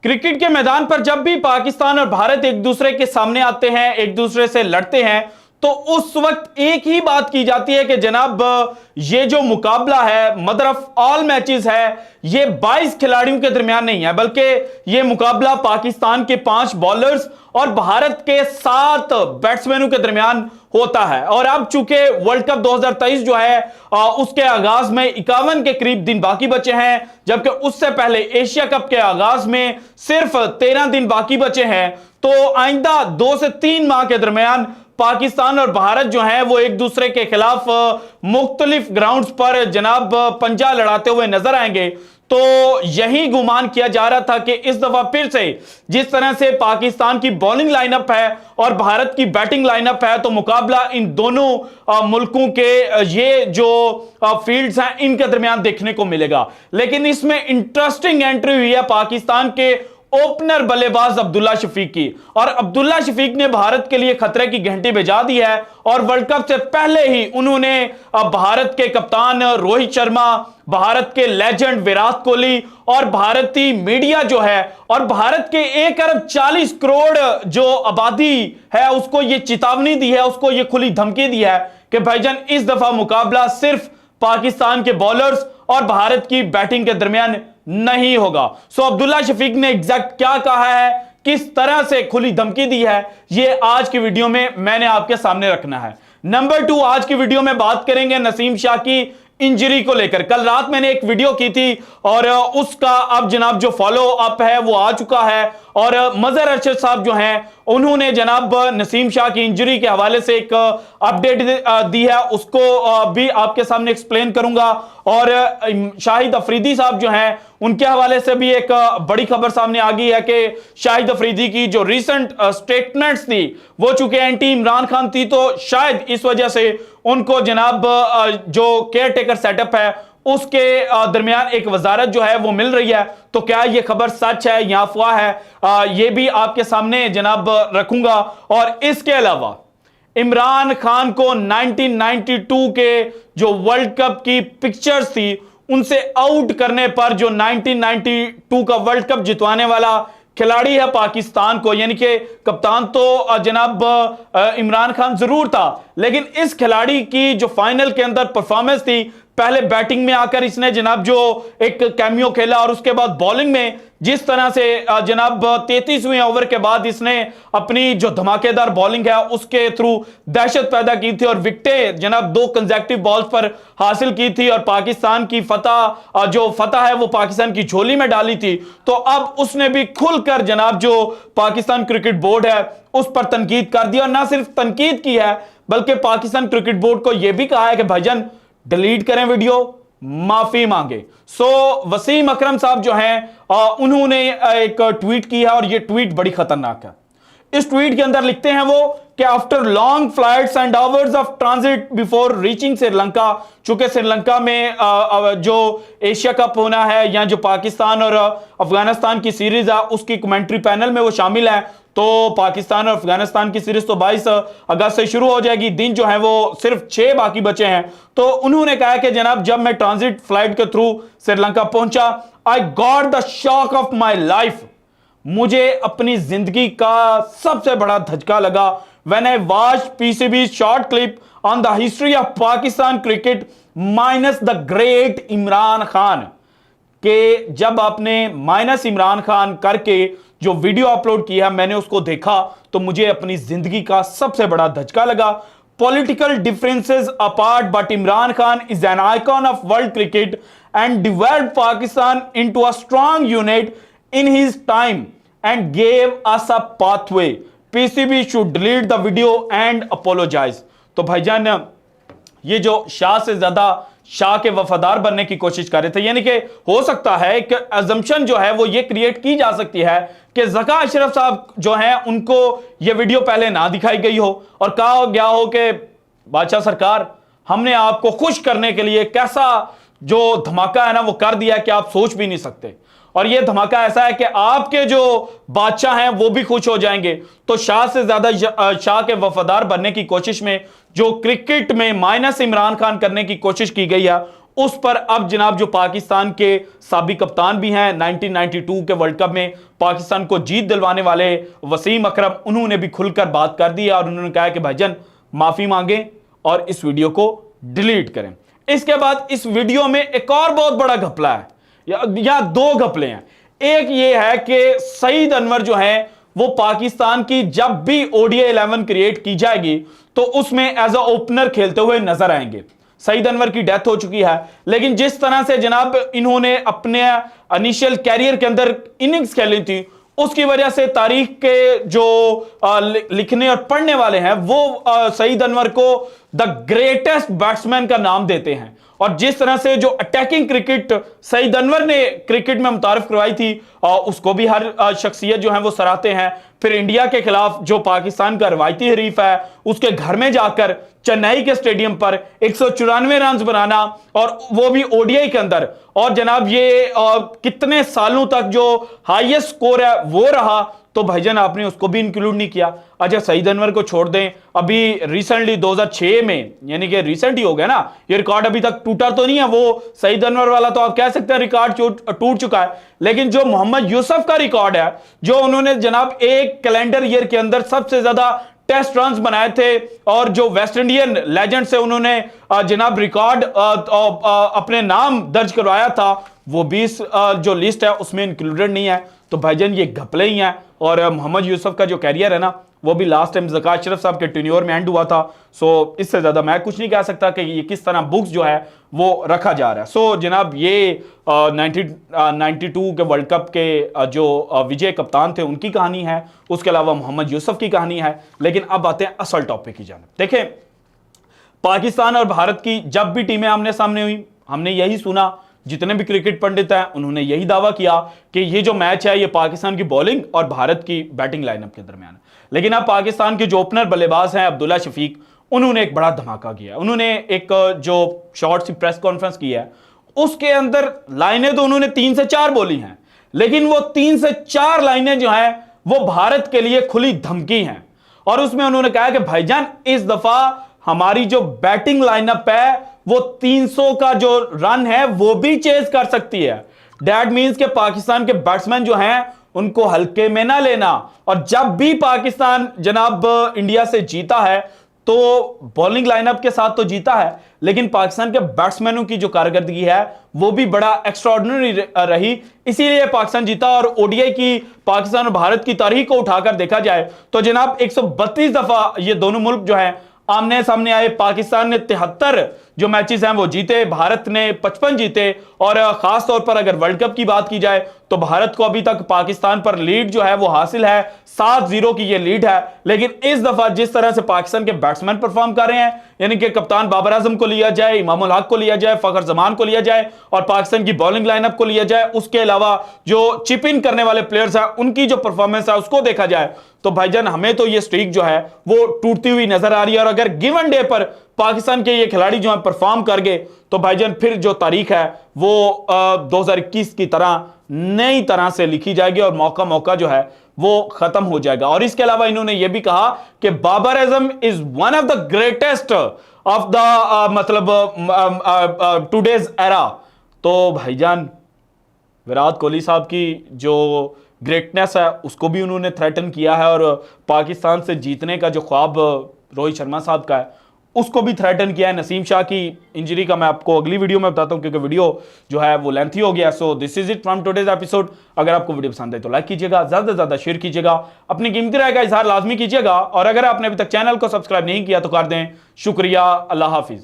Cricket के मैदान पर जब भी पाकिस्तान और भारत एक दूसरे के सामने आते हैं, एक दूसरे से लड़ते हैं, तो उस वक्त एक ही बात की जाती है कि जनाब ये जो मुकाबला है, मदर ऑफ ऑल मैचेस है, ये 22 खिलाड़ियों के दरमियान नहीं है, बल्कि ये मुकाबला पाकिस्तान के 5 बॉलर्स और भारत के 7 बैट्समैनों के दरमियान होता है। और अब चूंकि वर्ल्ड कप 2023 जो है उसके आगाज में 51 के करीब दिन बाकी बचे हैं, जबकि उससे पहले एशिया कप के आगाज में सिर्फ 13 दिन बाकी बचे हैं। तो आइंदा 2 से 3 माह के दरमियान पाकिस्तान और भारत जो है वो एक दूसरे के खिलाफ मुख्तलिफ ग्राउंड्स पर जनाब पंजा लड़ाते हुए नजर आएंगे। तो यही गुमान किया जा रहा था कि इस दफा फिर से जिस तरह से पाकिस्तान की बॉलिंग लाइनअप है और भारत की बैटिंग लाइनअप है, तो मुकाबला इन दोनों मुल्कों के ये जो फील्ड्स हैं इनके दरमियान देखने को मिलेगा। लेकिन इसमें इंटरेस्टिंग एंट्री हुई है पाकिस्तान के ओपनर बल्लेबाज अब्दुल्ला शफीक की, और अब्दुल्ला शफीक ने भारत के लिए खतरे की घंटी बजा दी है। और वर्ल्ड कप से पहले ही उन्होंने भारत के कप्तान रोहित शर्मा, भारत के लेजेंड विराट कोहली और भारतीय मीडिया जो है और भारत के 1 अरब 40 करोड़ जो आबादी है उसको ये चेतावनी दी है, उसको ये खुली धमकी दी है कि भाईजान इस दफा मुकाबला सिर्फ पाकिस्तान के बॉलर्स और भारत की बैटिंग के दरमियान नहीं होगा। सो अब्दुल्ला शफीक ने एग्जैक्ट क्या कहा है, किस तरह से खुली धमकी दी है, ये आज की वीडियो में मैंने आपके सामने रखना है। नंबर 2, आज की वीडियो में बात करेंगे नसीम शाह की इंजरी को लेकर। कल रात मैंने एक वीडियो की थी और उसका अब जनाब जो फॉलो अप है वो आ चुका है, और मजहर अरशद साहब जो हैं उन्होंने जनाब नसीम शाह की इंजरी के हवाले से एक अपडेट दी है, उसको भी आपके सामने एक्सप्लेन करूंगा। और शाहिद अफरीदी साहब जो हैं उनके हवाले से भी एक बड़ी खबर सामने आ गई है कि शाहिद अफरीदी की जो रिसेंट स्टेटमेंट्स थी वो चूंकि एंटी इमरान खान थी, तो शायद इस वजह से उनको जनाब जो केयर टेकर सेटअप है उसके दरमियान एक वजारत जो है वो मिल रही है। तो क्या ये खबर सच है या अफवाह है, ये भी आपके सामने जनाब रखूंगा। और इसके अलावा इमरान खान को 1992 के जो वर्ल्ड कप की पिक्चर्स थी उनसे आउट करने पर जो 1992 का वर्ल्ड कप जितवाने वाला खिलाड़ी है पाकिस्तान को, यानी कि कप्तान तो जनाब इमरान खान जरूर था, लेकिन इस खिलाड़ी की जो फाइनल के अंदर परफॉर्मेंस थी, पहले बैटिंग में आकर इसने जनाब जो एक कैमियो खेला और उसके बाद बॉलिंग में जिस तरह से जनाब 33वें ओवर के बाद इसने अपनी जो धमाकेदार बॉलिंग है उसके थ्रू दहशत पैदा की थी और विकेटें जनाब 2 कंसेक्यूटिव बॉल्स पर हासिल की थी और पाकिस्तान की फतह जो फतह है वो पाकिस्तान की झोली में डाली थी। तो अब उसने भी खुलकर जनाब जो पाकिस्तान क्रिकेट बोर्ड है उस पर तनकीद कर दिया, और ना सिर्फ तनकीद की है बल्कि पाकिस्तान क्रिकेट बोर्ड को यह भी कहा है कि भाईजान डिलीट करें वीडियो, माफी मांगे। सो वसीम अकरम साहब जो हैं उन्होंने एक ट्वीट किया और ये ट्वीट बड़ी खतरनाक है। इस ट्वीट के अंदर लिखते हैं वो कि after long flights and hours of transit before reaching Sri Lanka, चूंकि श्रीलंका में जो एशिया कप होना है या जो पाकिस्तान और अफगानिस्तान की सीरीज है उसकी कमेंट्री पैनल में वो शामिल है, तो पाकिस्तान और अफगानिस्तान की सीरीज तो 22 अगस्त से शुरू हो जाएगी, दिन जो है वो सिर्फ 6 बाकी बचे हैं। तो उन्होंने कहा कि जनाब जब मैं ट्रांजिट फ्लाइट के थ्रू श्रीलंका पहुंचा, I got the shock of my life, मुझे अपनी जिंदगी का सबसे बड़ा धचका लगा when I watch PCB short clip on the history of Pakistan cricket minus the great Imran Khan, के जब आपने माइनस इमरान खान करके जो वीडियो अपलोड किया मैंने उसको देखा तो मुझे अपनी जिंदगी का सबसे बड़ा धचका लगा। Political differences apart but Imran Khan is an icon of world cricket and develop Pakistan into a strong unit in his time and gave us a pathway, PCB should delete the video and apologise. तो भाईजान ये जो शाह से ज्यादा शाह के वफादार बनने की कोशिश कर रहे थे, यानी कि हो सकता है कि अजम्पशन जो है वो ये क्रिएट की जा सकती है कि ज़का अशरफ साहब जो हैं उनको ये वीडियो पहले ना दिखाई गई हो और कहा गया हो कि बादशाह सरकार हमने आपको खुश करने के लिए कैसा जो धमाका है ना वो कर दिया कि आप सोच भी नहीं सकते, और यह धमाका ऐसा है कि आपके जो बादशाह हैं वो भी खुश हो जाएंगे। तो शाह से ज्यादा शाह के वफादार बनने की कोशिश में जो क्रिकेट में माइनस इमरान खान करने की कोशिश की गई है उस पर अब जनाब जो पाकिस्तान के साबिक कप्तान भी हैं 1992 के वर्ल्ड कप में पाकिस्तान को जीत दिलवाने वाले वसीम अकरम, उन्होंने भी खुलकर बात कर दी और उन्होंने कहा कि भाईजान माफी मांगे और इस वीडियो को डिलीट करें। इसके बाद इस वीडियो में एक और बहुत बड़ा घपला है, या दो घपले हैं। एक ये है कि सईद अनवर जो है वो पाकिस्तान की जब भी ओडीआई 11 क्रिएट की जाएगी तो उसमें एज अ ओपनर खेलते हुए नजर आएंगे। सईद अनवर की डेथ हो चुकी है, लेकिन जिस तरह से जनाब इन्होंने अपने इनिशियल कैरियर के अंदर इनिंग्स खेली थी, उसकी वजह से तारीख के जो लिखने और पढ़ने वाले हैं वो सईद अनवर को द ग्रेटेस्ट बैट्समैन का नाम देते हैं। और जिस तरह से जो अटैकिंग क्रिकेट सईद अनवर ने क्रिकेट में मुतारिफ करवाई थी, उसको भी हर शख्सियत जो है वो सराहते हैं। फिर इंडिया के खिलाफ जो पाकिस्तान का रवायती हरीफ है, उसके घर में जाकर चेन्नई के स्टेडियम पर 194 रन बनाना, और वो भी ओडीआई के अंदर। और जनाब ये कितने सालों तक जो हाईएस्ट स्कोर है वो रहा, तो भाईजान आपने उसको भी इंक्लूड नहीं किया। अच्छा, सईद अनवर को छोड़ दें, अभी रिसेंटली 2006 में, यानी कि रिसेंट ही हो गया ना, ये रिकॉर्ड अभी तक टूटा तो नहीं है, वो सईद अनवर वाला तो आप कह सकते हैं रिकॉर्ड टूट चुका है। लेकिन जो मोहम्मद यूसुफ का रिकॉर्ड है, जो उन्होंने जनाब एक कैलेंडर ईयर के अंदर सबसे ज्यादा टेस्ट रन्स बनाए थे, और जो वेस्ट इंडियन लेजेंड से उन्होंने जनाब रिकॉर्ड अपने नाम दर्ज करवाया था, वो 20 जो लिस्ट है उसमें इंक्लूडेड नहीं है। तो भाईजान ये घपले ही हैं। और मोहम्मद यूसुफ का जो कैरियर है ना, वो भी लास्ट टाइम ज़कात अशरफ साहब के टेन्योर में एंड हुआ था। सो इससे ज़्यादा मैं कुछ नहीं कह सकता कि ये किस तरह बुक्स जो है वो रखा जा रहा है। सो जनाब ये 92 के वर्ल्ड कप के जो विजय कप्तान थे उनकी कहानी है, उसके अलावा मोहम्मद यूसुफ की कहानी है। लेकिन अब आते हैं असल टॉपिक की जानिब। देखें, पाकिस्तान और भारत की जब भी टीमें आमने सामने हुई, हमने यही सुना, जितने भी क्रिकेट पंडित हैं उन्होंने यही दावा किया कि ये जो मैच है ये पाकिस्तान की बॉलिंग और भारत की बैटिंग लाइनअप के दरमियान है। लेकिन अब पाकिस्तान के जो ओपनर बल्लेबाज हैं अब्दुल्ला शफीक, उन्होंने एक बड़ा धमाका किया। उन्होंने एक जो शॉर्ट सी प्रेस कॉन्फ्रेंस की है, उसके अंदर लाइनें तो उन्होंने 3 से 4 बोली हैं, लेकिन वो 3 से 4 लाइनें जो हैं वो भारत के लिए खुली धमकी हैं। और उसमें उन्होंने कहा कि भाईजान इस दफा हमारी जो बैटिंग लाइनअप है वो 300 का जो रन है वो भी चेज कर सकती है। दैट मींस के पाकिस्तान के बैट्समैन जो हैं उनको हल्के में ना लेना। और जब भी पाकिस्तान जनाब इंडिया से जीता है तो बॉलिंग लाइनअप के साथ तो जीता है, लेकिन पाकिस्तान के बैट्समैनों की जो कारकर्दगी है वो भी बड़ा एक्स्ट्राऑर्डिनरी रही, इसीलिए पाकिस्तान जीता। और ओडीआई की पाकिस्तान और भारत की तारीख को उठाकर देखा जाए तो जनाब 132 दफा ये दोनों मुल्क जो है आमने सामने आए। पाकिस्तान ने 73 जो मैचेस हैं वो जीते, भारत ने 55 जीते। और खास तौर पर अगर वर्ल्ड कप की बात की जाए तो भारत को अभी तक पाकिस्तान पर लीड जो है वो हासिल है, 7-0 की ये लीड है। लेकिन इस दफा जिस तरह से पाकिस्तान के बैट्समैन परफॉर्म कर रहे हैं, यानी कि कप्तान बाबर आजम को लिया जाए, इमामुल हक को लिया जाए, फखर जमान को लिया जाए, और पाकिस्तान की बॉलिंग लाइनअप को लिया जाए, उसके अलावा जो चिप इन करने वाले प्लेयर्स हैं उनकी जो परफॉर्मेंस है उसको देखा जाए, तो भाईजान हमें तो ये स्ट्रीक जो है वो टूटती हुई नजर आ रही है। और अगर गिवन डे पर पाकिस्तान के ये खिलाड़ी जो है परफॉर्म कर गए तो भाईजान फिर जो तारीख है वो 2021 की तरह नई तरह से लिखी जाएगी और मौका जो है वो खत्म हो जाएगा। और इसके अलावा इन्होंने ये भी कहा कि Babar Azam is one of the greatest of the मतलब टुडेज एरा। तो भाईजान विराट कोहली साहब की जो ग्रेटनेस है उसको भी उन्होंने थ्रेटन किया है, और पाकिस्तान से जीतने का जो ख्वाब रोहित शर्मा साहब का है उसको भी थ्रेटन किया है। नसीम शाह की इंजरी का मैं आपको अगली वीडियो में बताता हूं, क्योंकि वीडियो जो है वो लेंथी हो गया। So this is it from today's episode. अगर आपको वीडियो पसंद है तो लाइक कीजिएगा, ज्यादा से ज्यादा शेयर कीजिएगा, अपनी कीमती राय का इजहार लाजमी कीजिएगा, और अगर आपने अभी तक चैनल को सब्सक्राइब नहीं किया तो कर दें। शुक्रिया, अल्लाह हाफिज।